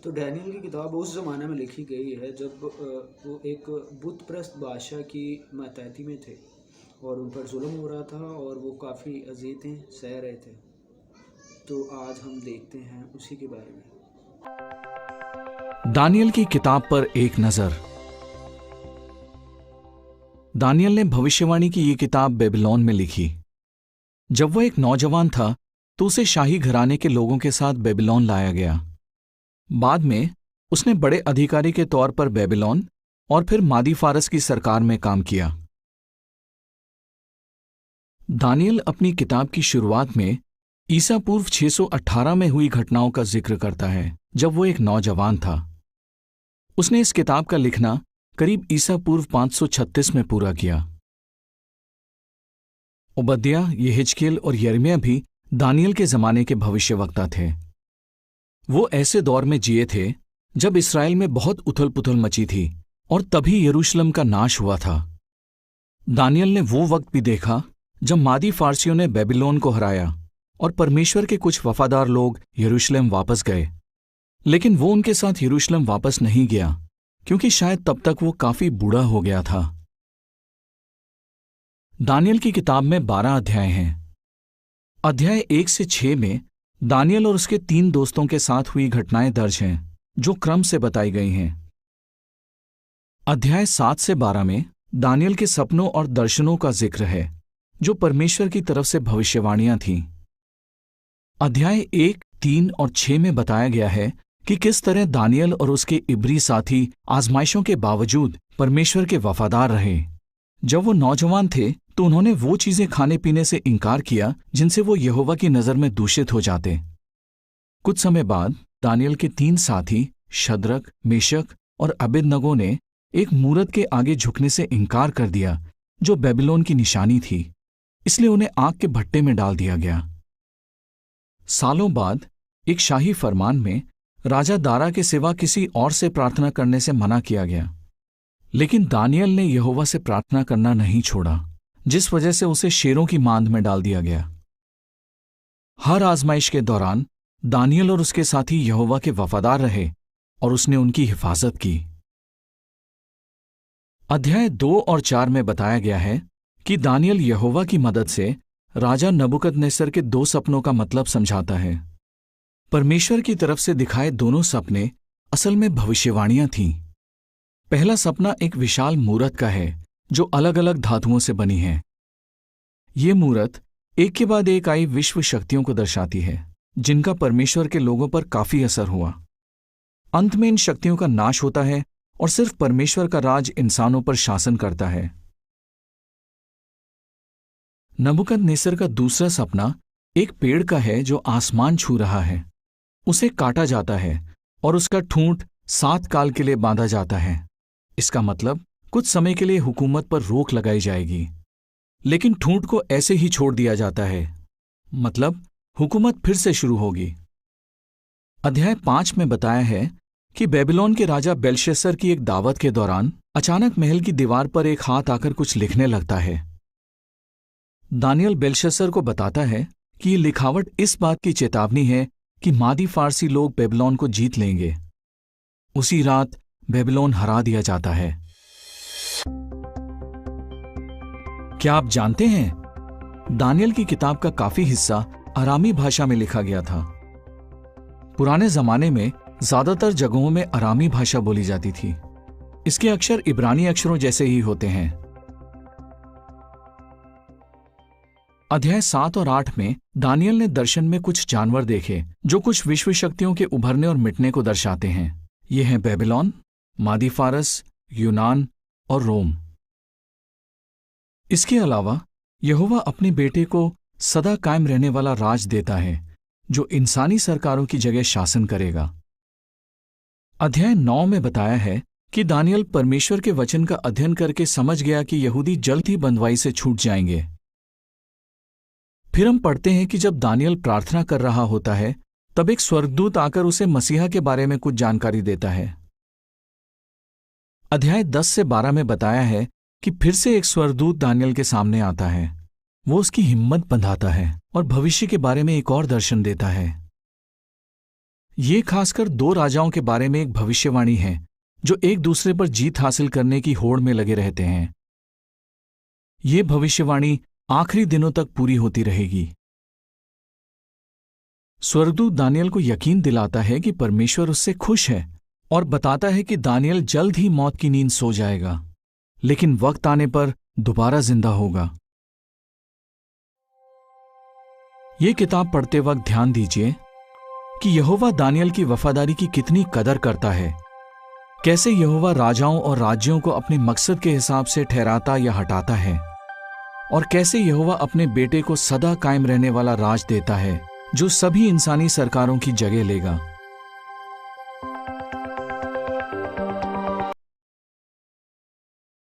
तो डैनियल की किताब उस ज़माने में लिखी गई है जब वो एक बुत परस्त बादशाह की मातहती में थे और उन पर जुल्म हो रहा था और वो काफ़ी अज़ियतें सह रहे थे। तो आज हम देखते हैं उसी के बारे में। दानियल की किताब पर एक नजर। दानियल ने भविष्यवाणी की ये किताब बेबीलोन में लिखी। जब वह एक नौजवान था तो उसे शाही घराने के लोगों के साथ बेबीलोन लाया गया। बाद में उसने बड़े अधिकारी के तौर पर बेबीलोन और फिर मादी फारस की सरकार में काम किया। दानियल अपनी किताब की शुरुआत में ईसा पूर्व 618 में हुई घटनाओं का जिक्र करता है जब वो एक नौजवान था। उसने इस किताब का लिखना करीब ईसा पूर्व 536 में पूरा किया। ओबद्याह, यहेजकेल और यिर्मयाह भी दानियल के जमाने के भविष्यवक्ता थे। वो ऐसे दौर में जिए थे जब इस्राएल में बहुत उथल पुथल मची थी और तभी यरूशलेम का नाश हुआ था। दानियल ने वो वक्त भी देखा जब मादी फारसियों ने बेबीलोन को हराया और परमेश्वर के कुछ वफादार लोग यरूशलेम वापस गए। लेकिन वो उनके साथ यरूशलेम वापस नहीं गया क्योंकि शायद तब तक वो काफी बूढ़ा हो गया था। दानियल की किताब में 12 अध्याय हैं। अध्याय 1 से 6 में दानियल और उसके 3 दोस्तों के साथ हुई घटनाएं दर्ज हैं जो क्रम से बताई गई हैं। अध्याय 7 से 12 में दानियल के सपनों और दर्शनों का जिक्र है जो परमेश्वर की तरफ से भविष्यवाणियां थीं। अध्याय 1, 3 और 6 में बताया गया है कि किस तरह दानियल और उसके इब्री साथी आजमाइशों के बावजूद परमेश्वर के वफादार रहे। जब वो नौजवान थे तो उन्होंने वो चीजें खाने पीने से इनकार किया जिनसे वो यहोवा की नजर में दूषित हो जाते। कुछ समय बाद दानियल के 3 साथी शद्रक, मेशक और अबेदनगो ने एक मूरत के आगे झुकने से इनकार कर दिया जो बेबीलोन की निशानी थी, इसलिए उन्हें आग के भट्टे में डाल दिया गया। सालों बाद एक शाही फरमान में राजा दारा के सिवा किसी और से प्रार्थना करने से मना किया गया, लेकिन दानियल ने यहोवा से प्रार्थना करना नहीं छोड़ा, जिस वजह से उसे शेरों की मांद में डाल दिया गया। हर आजमाइश के दौरान दानियल और उसके साथी यहोवा के वफादार रहे और उसने उनकी हिफाजत की। अध्याय 2 और 4 में बताया गया है कि दानियल यहोवा की मदद से राजा नबूकदनेस्सर के 2 सपनों का मतलब समझाता है। परमेश्वर की तरफ से दिखाए दोनों सपने असल में भविष्यवाणियां थीं। पहला सपना एक विशाल मूरत का है जो अलग अलग धातुओं से बनी है। ये मूरत एक के बाद एक आई विश्व शक्तियों को दर्शाती है जिनका परमेश्वर के लोगों पर काफी असर हुआ। अंत में इन शक्तियों का नाश होता है और सिर्फ परमेश्वर का राज इंसानों पर शासन करता है। नबूकदनेस्सर का दूसरा सपना एक पेड़ का है जो आसमान छू रहा है। उसे काटा जाता है और उसका ठूंठ 7 काल के लिए बांधा जाता है। इसका मतलब कुछ समय के लिए हुकूमत पर रोक लगाई जाएगी, लेकिन ठूंठ को ऐसे ही छोड़ दिया जाता है, मतलब हुकूमत फिर से शुरू होगी। अध्याय 5 में बताया है कि बेबीलोन के राजा बेलशस्सर की एक दावत के दौरान अचानक महल की दीवार पर एक हाथ आकर कुछ लिखने लगता है। दानियल बेलशस्सर को बताता है कि ये लिखावट इस बात की चेतावनी है कि मादी फारसी लोग बेबीलोन को जीत लेंगे। उसी रात बेबीलोन हरा दिया जाता है। क्या आप जानते हैं दानियल की किताब का काफी हिस्सा अरामी भाषा में लिखा गया था। पुराने जमाने में ज्यादातर जगहों में अरामी भाषा बोली जाती थी। इसके अक्षर इब्रानी अक्षरों जैसे ही होते हैं। अध्याय 7 और 8 में दानियल ने दर्शन में कुछ जानवर देखे जो कुछ विश्व शक्तियों के उभरने और मिटने को दर्शाते हैं। ये हैं बेबीलोन, मादी फारस, यूनान और रोम। इसके अलावा यहोवा अपने बेटे को सदा कायम रहने वाला राज देता है जो इंसानी सरकारों की जगह शासन करेगा। अध्याय 9 में बताया है कि दानियल परमेश्वर के वचन का अध्ययन करके समझ गया कि यहूदी जल्द ही बंधुआई से छूट जाएंगे। फिर हम पढ़ते हैं कि जब दानियल प्रार्थना कर रहा होता है तब एक स्वर्गदूत आकर उसे मसीहा के बारे में कुछ जानकारी देता है। अध्याय 10 से 12 में बताया है कि फिर से एक स्वर्गदूत दानियल के सामने आता है। वो उसकी हिम्मत बंधाता है और भविष्य के बारे में एक और दर्शन देता है। ये खासकर दो राजाओं के बारे में एक भविष्यवाणी है जो एक दूसरे पर जीत हासिल करने की होड़ में लगे रहते हैं। ये भविष्यवाणी आखिरी दिनों तक पूरी होती रहेगी। स्वर्गदूत दानियल को यकीन दिलाता है कि परमेश्वर उससे खुश है और बताता है कि दानियल जल्द ही मौत की नींद सो जाएगा, लेकिन वक्त आने पर दोबारा जिंदा होगा। ये किताब पढ़ते वक्त ध्यान दीजिए कि यहोवा दानियल की वफादारी की कितनी कदर करता है। कैसे यहोवा राजाओं और राज्यों को अपने मकसद के हिसाब से ठहराता या हटाता है, और कैसे यहोवा अपने बेटे को सदा कायम रहने वाला राज देता है जो सभी इंसानी सरकारों की जगह लेगा।